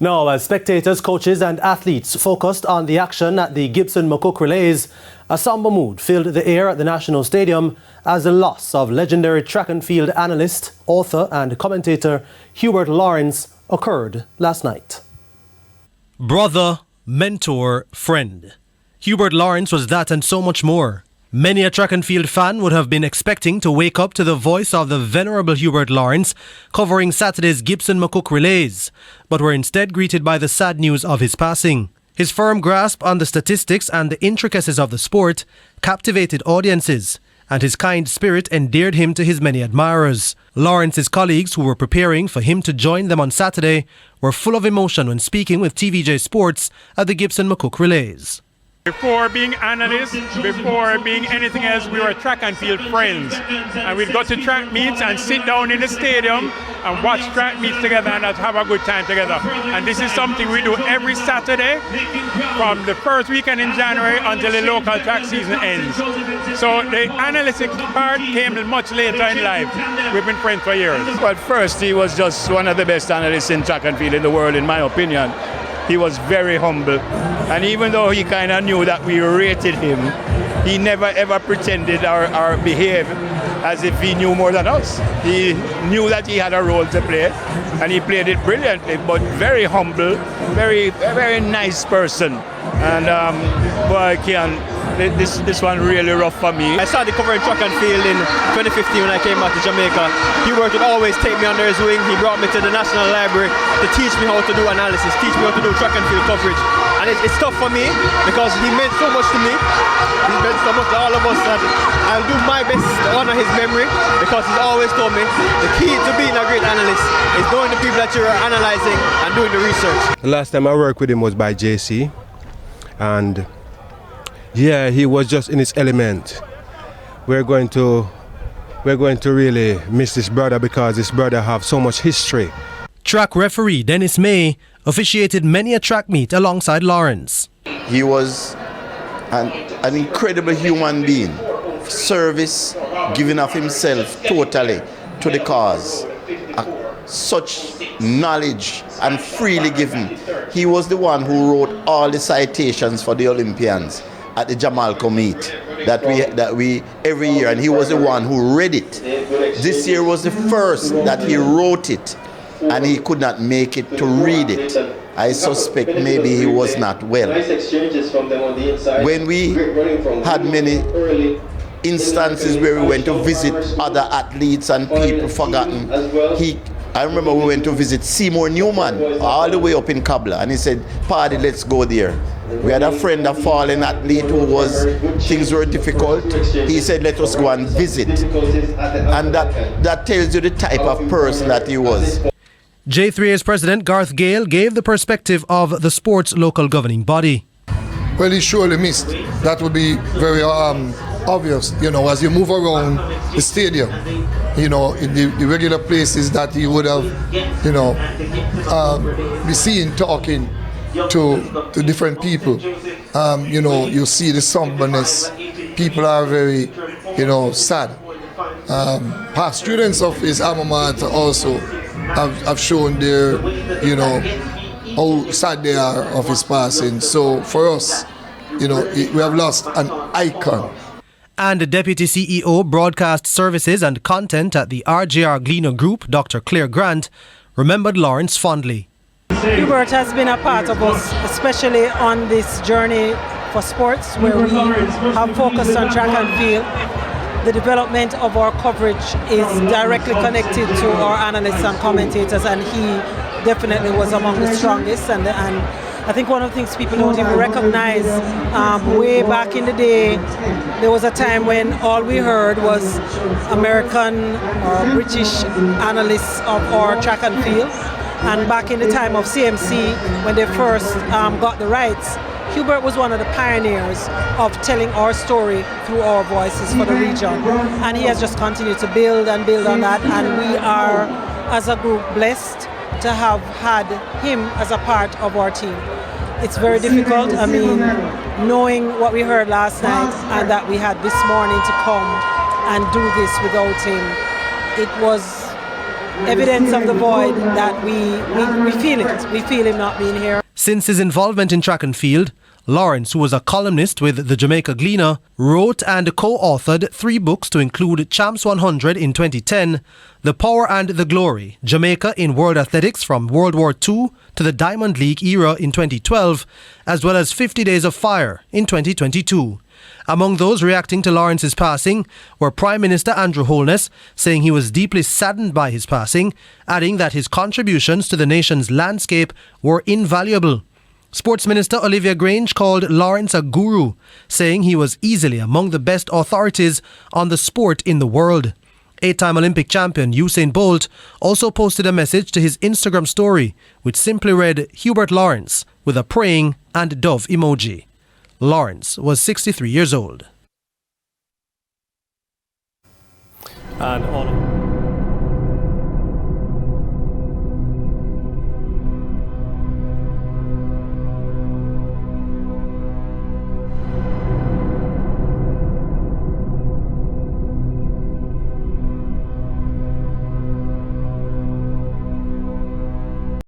Now, as spectators, coaches and athletes focused on the action at the Gibson-McCook Relays, a somber mood filled the air at the National Stadium as the loss of legendary track and field analyst, author and commentator Hubert Lawrence occurred last night. Brother, mentor, friend. Hubert Lawrence was that and so much more. Many a track and field fan would have been expecting to wake up to the voice of the venerable Hubert Lawrence covering Saturday's Gibson-McCook Relays, but were instead greeted by the sad news of his passing. His firm grasp on the statistics and the intricacies of the sport captivated audiences, and his kind spirit endeared him to his many admirers. Lawrence's colleagues, who were preparing for him to join them on Saturday, were full of emotion when speaking with TVJ Sports at the Gibson-McCook Relays. Before being analysts, before being anything else, we were track and field friends. And we'd go to track meets and sit down in the stadium and watch track meets together and have a good time together. And this is something we do every Saturday from the first weekend in January until the local track season ends. So the analytics part came much later in life. We've been friends for years. But first, he was just one of the best analysts in track and field in the world, in my opinion. He was very humble, and even though he kind of knew that we rated him, he never ever pretended or behaved as if he knew more than us. He knew that he had a role to play, and he played it brilliantly, but very humble, very nice person. And boy, this one really rough for me. I started covering track and field in 2015 when I came back to Jamaica. Hubert would always take me under his wing. He brought me to the National Library to teach me how to do analysis, teach me how to do track and field coverage. And it's tough for me because he meant so much to me. He meant so much to all of us that I'll do my best to honor his memory, because he's always told me the key to being a great analyst is knowing the people that you're analyzing and doing the research. The last time I worked with him was by JC, and yeah, he was just in his element. We're going to really miss this brother because this brother have so much history. Track referee Dennis May officiated many a track meet alongside Lawrence. He was an incredible human being, service, giving of himself totally to the cause. Such knowledge and freely given. He was the one who wrote all the citations for the Olympians at the Jamaica meet that we every year, and he was the one who read it. This year was the first that he wrote it, and he could not make it to read it. I suspect maybe he was not well. When we had many instances where we went to visit other athletes and people forgotten, I remember we went to visit Seymour Newman all the way up in Kabla, and he said, "Paddy, let's go there." We had a friend, a fallen athlete things were difficult. He said, "Let us go and visit." And that tells you the type of person that he was. J3A's president Garth Gale gave the perspective of the sport's local governing body. Well, he surely missed. That would be very obvious, as you move around the stadium, in the regular places that he would have, be seen talking to different people. You see the somberness. People are very, sad. Past students of his alma mater also have shown their, how sad they are of his passing. So for us, we have lost an icon. And the Deputy CEO, Broadcast Services and Content at the RJR Gleaner Group, Dr. Claire Grant, remembered Lawrence fondly. Hubert has been a part of us, especially on this journey for sports, where we have focused on track and field. The development of our coverage is directly connected to our analysts and commentators, and he definitely was among the strongest. And I think one of the things people don't even recognize, way back in the day, there was a time when all we heard was American or British analysts of our track and field. And back in the time of CMC, when they first got the rights, Hubert was one of the pioneers of telling our story through our voices for the region. And he has just continued to build and build on that. And we are, as a group, blessed to have had him as a part of our team. It's very difficult, knowing what we heard last night and that we had this morning to come and do this without him. It was evidence of the void that we feel it. We feel him not being here. Since his involvement in track and field, Lawrence, who was a columnist with the Jamaica Gleaner, wrote and co-authored 3 books to include Champs 100 in 2010, The Power and the Glory, Jamaica in World Athletics from World War II to the Diamond League era in 2012, as well as 50 Days of Fire in 2022. Among those reacting to Lawrence's passing were Prime Minister Andrew Holness, saying he was deeply saddened by his passing, adding that his contributions to the nation's landscape were invaluable. Sports Minister Olivia Grange called Lawrence a guru, saying he was easily among the best authorities on the sport in the world. 8-time Olympic champion Usain Bolt also posted a message to his Instagram story, which simply read Hubert Lawrence with a praying and dove emoji. Lawrence was 63 years old. And all of